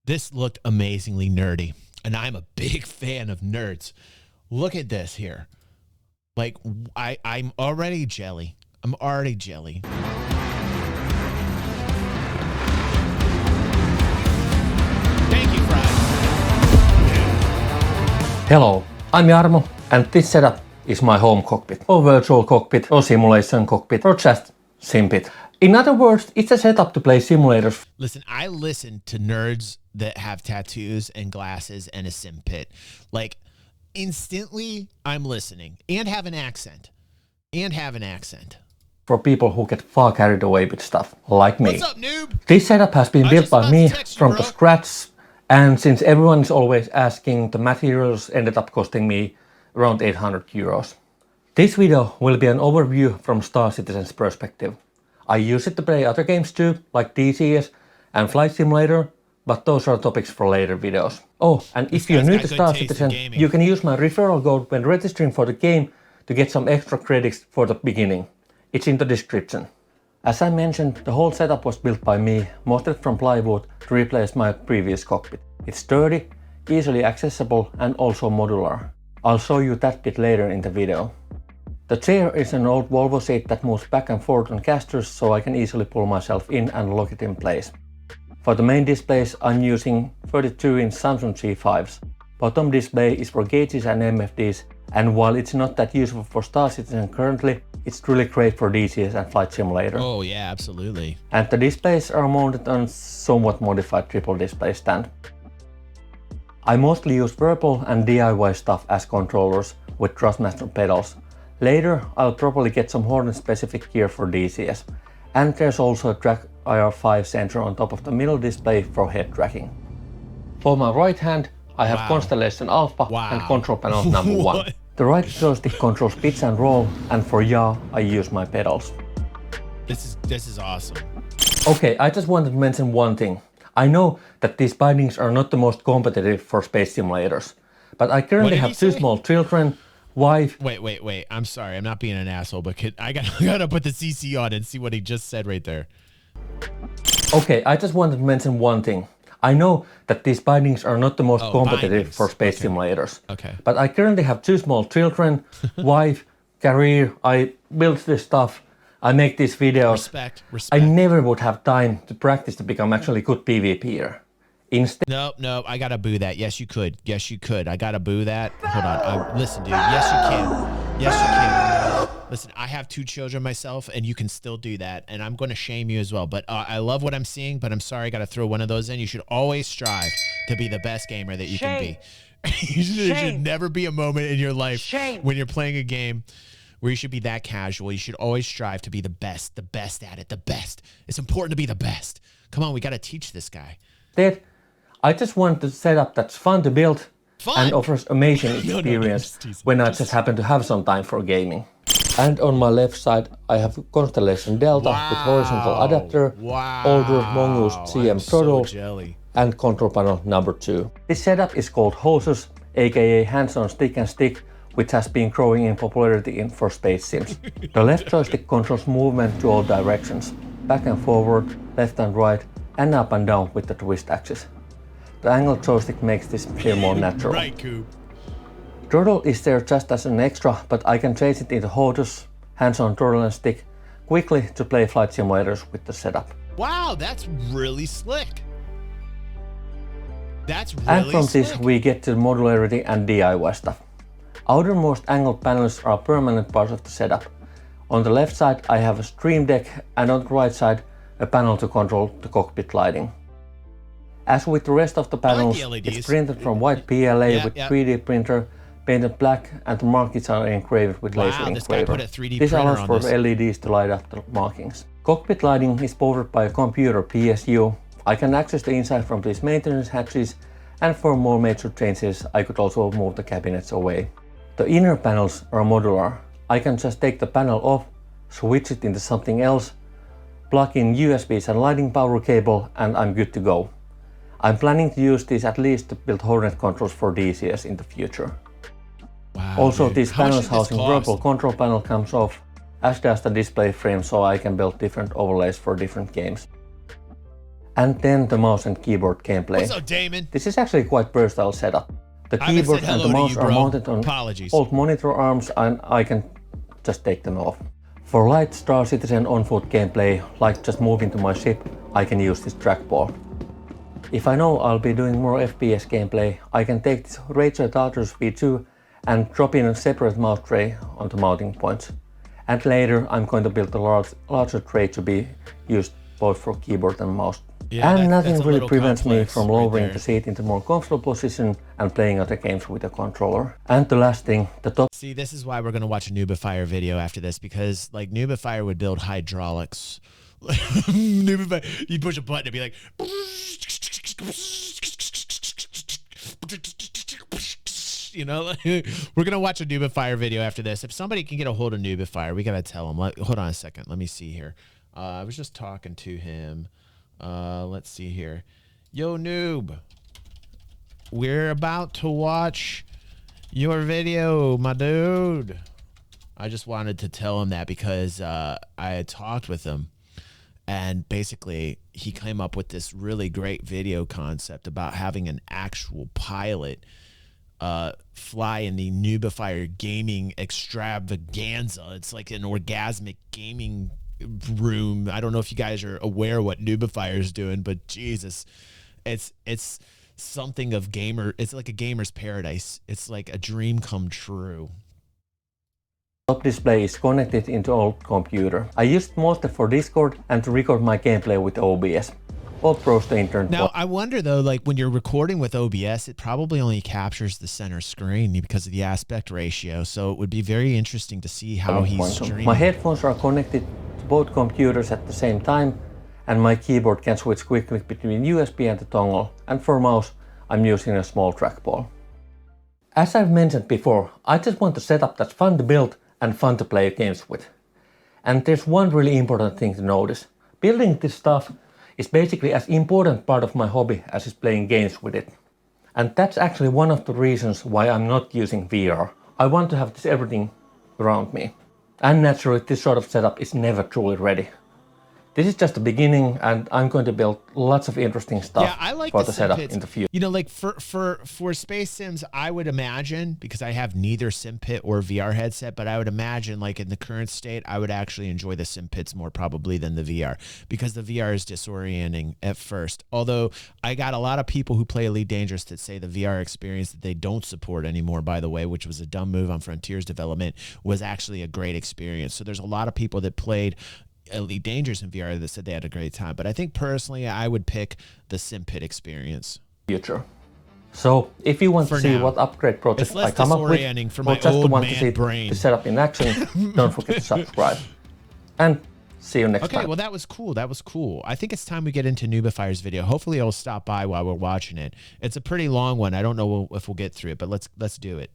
This looked amazingly nerdy, and I'm a big fan of nerds. Look at this here. Like, I'm already jelly. I'm already jelly. Thank you, Fry. Hello, I'm Jarmo, and this setup is my home cockpit, or virtual cockpit, or simulation cockpit, or just SimPit. In other words, it's a setup to play simulators. Listen, I listen to nerds that have tattoos and glasses and a SimPit. Like, instantly, I'm listening and have an accent. For people who get far carried away with stuff, like me. What's up, noob? This setup has been built by me from the scratch, and since everyone is always asking, the materials ended up costing me around 800 euros. This video will be an overview from Star Citizen's perspective. I use it to play other games too, like DCS and Flight Simulator, but those are topics for later videos. Oh, and if you're new to Star Citizen, you can use my referral code when registering for the game to get some extra credits for the beginning. It's in the description. As I mentioned, the whole setup was built by me, mostly from plywood, to replace my previous cockpit. It's sturdy, easily accessible, and also modular. I'll show you that bit later in the video. The chair is an old Volvo seat that moves back and forth on casters, so I can easily pull myself in and lock it in place. For the main displays, I'm using 32-inch Samsung G5s. Bottom display is for gauges and MFDs, and while it's not that useful for Star Citizen currently, it's really great for DCS and Flight Simulator. Oh yeah, absolutely. And the displays are mounted on somewhat modified triple display stand. I mostly use Purple and DIY stuff as controllers with Thrustmaster pedals. Later, I'll probably get some Hornet specific gear for DCS. And there's also a Track IR5 sensor on top of the middle display for head tracking. For my right hand, I have Constellation Alpha and control panel number 1. The right joystick controls pitch and roll, and for yaw, I use my pedals. This is awesome. Okay, I just wanted to mention one thing. I know that these bindings are not the most competitive for space simulators, but I currently have two small children, wife... Wait. I'm sorry, I'm not being an asshole, but I gotta put the CC on and see what he just said right there. Okay, I just wanted to mention one thing. I know that these bindings are not the most competitive for space simulators. Okay. But I currently have two small children, wife, career, I build this stuff, I make these videos. Respect. I never would have time to practice to become actually good PvPer. Instead... No, I gotta boo that. Yes, you could. I gotta boo that. Hold on. Listen, dude. Yes, you can. Listen, I have two children myself, and you can still do that, and I'm going to shame you as well. But I love what I'm seeing, but I'm sorry I got to throw one of those in. You should always strive to be the best gamer that you can be. There should never be a moment in your life when you're playing a game where you should be that casual. You should always strive to be the best at it, the best. It's important to be the best. Come on, we got to teach this guy. Instead, I just want a setup that's fun to build and offers amazing experience when I just happen to have some time for gaming. And on my left side, I have Constellation Delta with horizontal adapter, older Mongoose CM throttle, and control panel number 2. This setup is called HOSUS, aka hands-on stick and stick, which has been growing in popularity for space sims. The left joystick controls movement to all directions, back and forward, left and right, and up and down with the twist axis. The angle joystick makes this feel more natural. Right, Coop. Throttle is there just as an extra, but I can change it into HOSUS, hands-on throttle and stick, quickly to play flight simulators with the setup. Wow, that's really slick. And from this we get to modularity and DIY stuff. Outermost angled panels are permanent parts of the setup. On the left side I have a stream deck, and on the right side a panel to control the cockpit lighting. As with the rest of the panels, it's printed from white PLA with 3D printer, painted black, and the markings are engraved with laser engraver. This allows for the LEDs to light up the markings. Cockpit lighting is powered by a computer PSU. I can access the inside from these maintenance hatches, and for more major changes I could also move the cabinets away. The inner panels are modular. I can just take the panel off, switch it into something else, plug in USBs and lighting power cable, and I'm good to go. I'm planning to use these at least to build Hornet controls for DCS in the future. Wow, also, these panels housing Purple control panel comes off, as does the display frame, so I can build different overlays for different games. And then the mouse and keyboard gameplay. What's up, Damon? This is actually quite versatile setup. The keyboard and the mouse are mounted on old monitor arms and I can just take them off. For light Star Citizen on-foot gameplay, like just moving to my ship, I can use this trackball. If I know I'll be doing more FPS gameplay, I can take this Razer Tartarus V2 and drop in a separate mouse tray onto mounting points. And later I'm going to build a larger tray to be used both for keyboard and mouse. Yeah, and nothing really prevents me from lowering the seat into more comfortable position and playing other games with a controller. And the last thing, the top... See, this is why we're going to watch a Nooboffire video after this, because like Nooboffire would build hydraulics. Nooboffire, you push a button and be like... You know, we're going to watch a Nooboffire video after this. If somebody can get a hold of Nooboffire, we got to tell him. Hold on a second. Let me see here. I was just talking to him. Let's see here. Yo, Noob. We're about to watch your video, my dude. I just wanted to tell him that because I had talked with him. And basically, he came up with this really great video concept about having an actual pilot fly in the Nooboffire gaming extravaganza. It's like an orgasmic gaming room. I don't know if you guys are aware what Nooboffire is doing, but Jesus, it's something of gamer. It's like a gamer's paradise. It's like a dream come true. Top display is connected into old computer. I used mostly for Discord and to record my gameplay with OBS. Or browse the internet. Now I wonder though, like when you're recording with OBS, it probably only captures the center screen because of the aspect ratio. So it would be very interesting to see how he's streaming. My headphones are connected to both computers at the same time, and my keyboard can switch quickly between USB and the dongle. And for mouse, I'm using a small trackball. As I've mentioned before, I just want a setup that's fun to build and fun to play games with. And there's one really important thing to notice. Building this stuff is basically as important part of my hobby as is playing games with it. And that's actually one of the reasons why I'm not using VR. I want to have this everything around me. And naturally, this sort of setup is never truly ready. This is just the beginning, and I'm going to build lots of interesting stuff for the setup in the future. You know, like for Space Sims, I would imagine, because I have neither SimPit or VR headset, but I would imagine like in the current state, I would actually enjoy the SimPits more probably than the VR, because the VR is disorienting at first. Although I got a lot of people who play Elite Dangerous that say the VR experience that they don't support anymore, by the way, which was a dumb move on Frontier's development, was actually a great experience. So there's a lot of people that played Elite Dangerous in VR that said they had a great time, but I think personally I would pick the SimPit experience. Future. So if you want to see what upgrade project I come up with, or just want to see the setup in action, don't forget to subscribe. And see you next time. Okay, well that was cool. That was cool. I think it's time we get into Nooboffire's video. Hopefully I'll stop by while we're watching it. It's a pretty long one. I don't know if we'll get through it, but let's do it.